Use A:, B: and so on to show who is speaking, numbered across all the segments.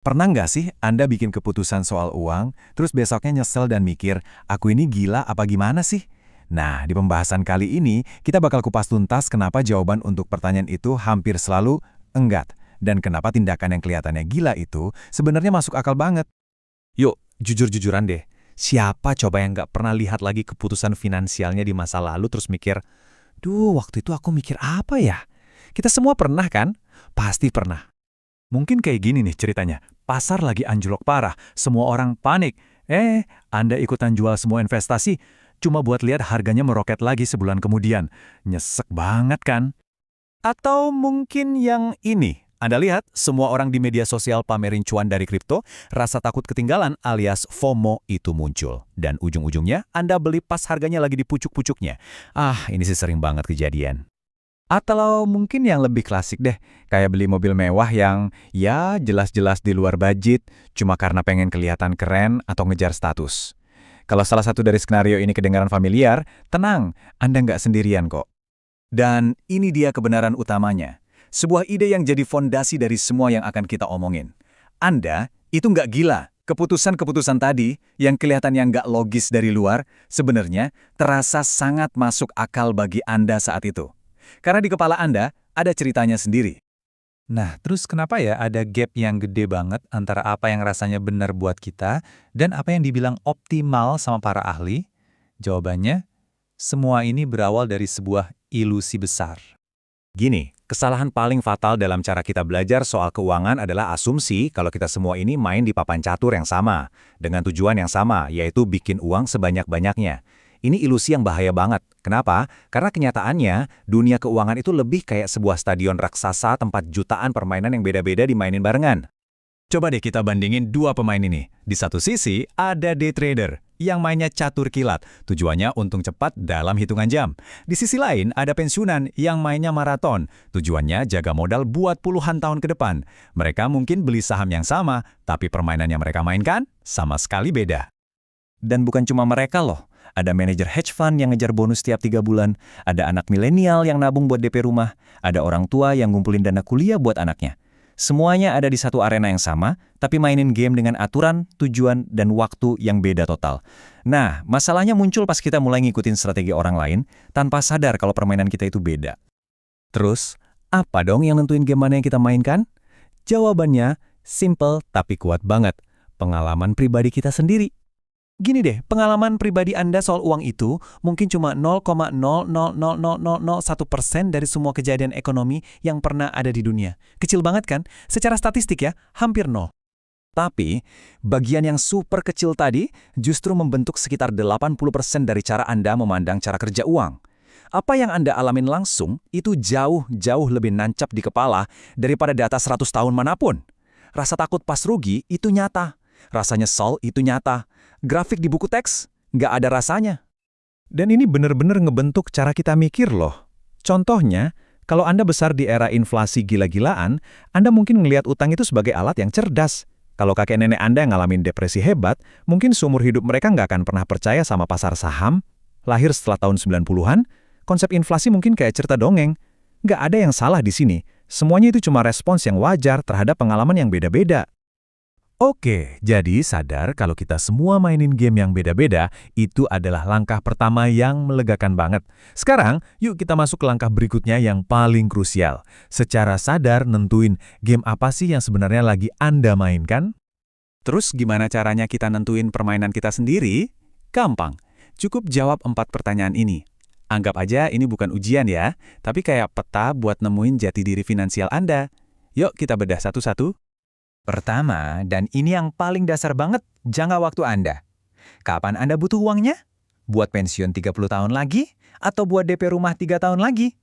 A: Pernah nggak sih Anda bikin keputusan soal uang, terus besoknya nyesel dan mikir, aku ini gila apa gimana sih? Nah, di pembahasan kali ini, kita bakal kupas tuntas kenapa jawaban untuk pertanyaan itu hampir selalu enggak. Dan kenapa tindakan yang kelihatannya gila itu sebenarnya masuk akal banget.
B: Yuk, jujur-jujuran deh. Siapa coba yang nggak pernah lihat lagi keputusan finansialnya di masa lalu terus mikir, duh, waktu itu aku mikir apa ya? Kita semua pernah kan? Pasti pernah.
C: Mungkin kayak gini nih ceritanya. Pasar lagi anjlok parah, semua orang panik. Anda ikutan jual semua investasi, cuma buat lihat harganya meroket lagi sebulan kemudian. Nyesek banget kan? Atau mungkin yang ini. Anda lihat, semua orang di media sosial pamerin cuan dari kripto, rasa takut ketinggalan alias FOMO itu muncul. Dan ujung-ujungnya, Anda beli pas harganya lagi di pucuk-pucuknya. Ini sih sering banget kejadian. Atau mungkin yang lebih klasik deh, kayak beli mobil mewah yang ya jelas-jelas di luar budget, cuma karena pengen kelihatan keren atau ngejar status. Kalau salah satu dari skenario ini kedengaran familiar, tenang, Anda nggak sendirian kok. Dan ini dia kebenaran utamanya. Sebuah ide yang jadi fondasi dari semua yang akan kita omongin. Anda itu nggak gila. Keputusan-keputusan tadi yang kelihatannya nggak logis dari luar, sebenarnya terasa sangat masuk akal bagi Anda saat itu. Karena di kepala Anda ada ceritanya sendiri.
D: Nah, terus kenapa ya ada gap yang gede banget antara apa yang rasanya benar buat kita dan apa yang dibilang optimal sama para ahli? Jawabannya, semua ini berawal dari sebuah ilusi besar.
B: Gini, kesalahan paling fatal dalam cara kita belajar soal keuangan adalah asumsi kalau kita semua ini main di papan catur yang sama, dengan tujuan yang sama, yaitu bikin uang sebanyak-banyaknya. Ini ilusi yang bahaya banget. Kenapa? Karena kenyataannya, dunia keuangan itu lebih kayak sebuah stadion raksasa tempat jutaan permainan yang beda-beda dimainin barengan.
C: Coba deh kita bandingin dua pemain ini. Di satu sisi, ada day trader yang mainnya catur kilat, tujuannya untung cepat dalam hitungan jam. Di sisi lain, ada pensiunan yang mainnya maraton, tujuannya jaga modal buat puluhan tahun ke depan. Mereka mungkin beli saham yang sama, tapi permainan yang mereka mainkan sama sekali beda.
A: Dan bukan cuma mereka loh. Ada manajer hedge fund yang ngejar bonus tiap 3 bulan, ada anak milenial yang nabung buat DP rumah, ada orang tua yang ngumpulin dana kuliah buat anaknya. Semuanya ada di satu arena yang sama, tapi mainin game dengan aturan, tujuan, dan waktu yang beda total. Nah, masalahnya muncul pas kita mulai ngikutin strategi orang lain, tanpa sadar kalau permainan kita itu beda. Terus, apa dong yang nentuin game mana yang kita mainkan? Jawabannya, simple tapi kuat banget. Pengalaman pribadi kita sendiri. Gini deh, pengalaman pribadi Anda soal uang itu mungkin cuma 0,0000001% dari semua kejadian ekonomi yang pernah ada di dunia. Kecil banget kan? Secara statistik ya, hampir nol. Tapi, bagian yang super kecil tadi justru membentuk sekitar 80% dari cara Anda memandang cara kerja uang. Apa yang Anda alamin langsung itu jauh-jauh lebih nancap di kepala daripada data 100 tahun manapun. Rasa takut pas rugi itu nyata. Rasa nyesel itu nyata. Grafik di buku teks, nggak ada rasanya. Dan ini benar-benar ngebentuk cara kita mikir loh. Contohnya, kalau Anda besar di era inflasi gila-gilaan, Anda mungkin ngelihat utang itu sebagai alat yang cerdas. Kalau kakek nenek Anda yang ngalamin depresi hebat, mungkin seumur hidup mereka nggak akan pernah percaya sama pasar saham. Lahir setelah tahun 90-an, konsep inflasi mungkin kayak cerita dongeng. Nggak ada yang salah di sini. Semuanya itu cuma respons yang wajar terhadap pengalaman yang beda-beda. Oke, jadi sadar kalau kita semua mainin game yang beda-beda, itu adalah langkah pertama yang melegakan banget. Sekarang, yuk kita masuk ke langkah berikutnya yang paling krusial. Secara sadar nentuin game apa sih yang sebenarnya lagi Anda mainkan? Terus gimana caranya kita nentuin permainan kita sendiri? Gampang, cukup jawab 4 pertanyaan ini. Anggap aja ini bukan ujian ya, tapi kayak peta buat nemuin jati diri finansial Anda. Yuk kita bedah satu-satu.
D: Pertama, dan ini yang paling dasar banget, jangka waktu Anda. Kapan Anda butuh uangnya? Buat pensiun 30 tahun lagi? Atau buat DP rumah 3 tahun lagi?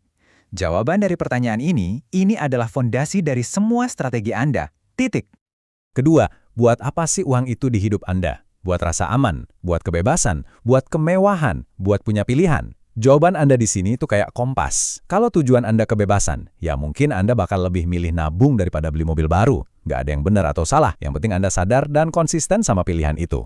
D: Jawaban dari pertanyaan ini adalah fondasi dari semua strategi Anda. Titik.
C: Kedua, buat apa sih uang itu di hidup Anda? Buat rasa aman, buat kebebasan, buat kemewahan, buat punya pilihan. Jawaban Anda di sini itu kayak kompas. Kalau tujuan Anda kebebasan, ya mungkin Anda bakal lebih milih nabung daripada beli mobil baru. Nggak ada yang benar atau salah, yang penting Anda sadar dan konsisten sama pilihan itu.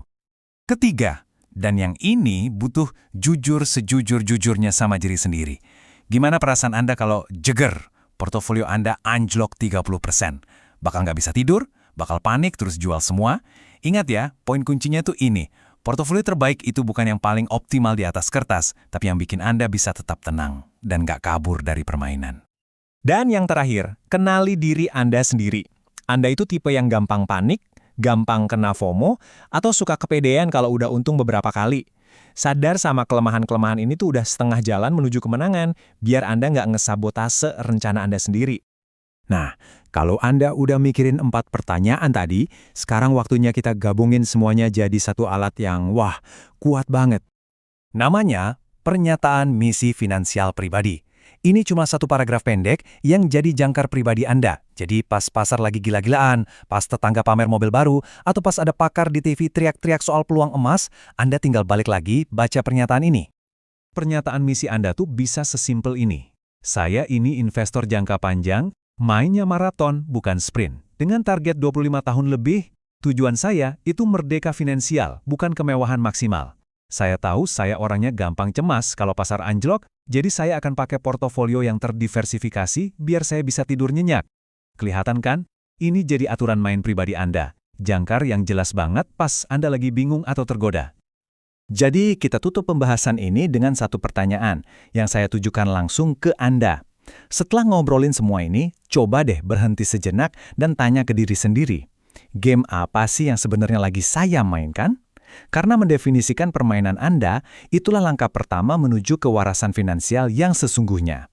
C: Ketiga, dan yang ini butuh jujur sejujur-jujurnya sama diri sendiri. Gimana perasaan Anda kalau jeger, portofolio Anda anjlok 30%? Bakal nggak bisa tidur?
A: Bakal panik terus jual semua? Ingat ya, poin kuncinya tuh ini. Portofolio terbaik itu bukan yang paling optimal di atas kertas, tapi yang bikin Anda bisa tetap tenang dan nggak kabur dari permainan. Dan yang terakhir, kenali diri Anda sendiri. Anda itu tipe yang gampang panik, gampang kena FOMO, atau suka kepedean kalau udah untung beberapa kali. Sadar sama kelemahan-kelemahan ini tuh udah setengah jalan menuju kemenangan, biar Anda nggak ngesabotase rencana Anda sendiri. Nah, kalau Anda udah mikirin 4 pertanyaan tadi, sekarang waktunya kita gabungin semuanya jadi satu alat yang, wah, kuat banget. Namanya, Pernyataan Misi Finansial Pribadi. Ini cuma satu paragraf pendek yang jadi jangkar pribadi Anda. Jadi pas pasar lagi gila-gilaan, pas tetangga pamer mobil baru, atau pas ada pakar di TV teriak-teriak soal peluang emas, Anda tinggal balik lagi baca pernyataan ini. Pernyataan misi Anda tuh bisa sesimpel ini. Saya ini investor jangka panjang, mainnya maraton bukan sprint. Dengan target 25 tahun lebih, tujuan saya itu merdeka finansial, bukan kemewahan maksimal. Saya tahu saya orangnya gampang cemas kalau pasar anjlok, jadi saya akan pakai portofolio yang terdiversifikasi biar saya bisa tidur nyenyak. Kelihatan kan? Ini jadi aturan main pribadi Anda. Jangkar yang jelas banget pas Anda lagi bingung atau tergoda. Jadi kita tutup pembahasan ini dengan satu pertanyaan yang saya tujukan langsung ke Anda. Setelah ngobrolin semua ini, coba deh berhenti sejenak dan tanya ke diri sendiri. Game apa sih yang sebenarnya lagi saya mainkan? Karena mendefinisikan permainan Anda, itulah langkah pertama menuju kewarasan finansial yang sesungguhnya.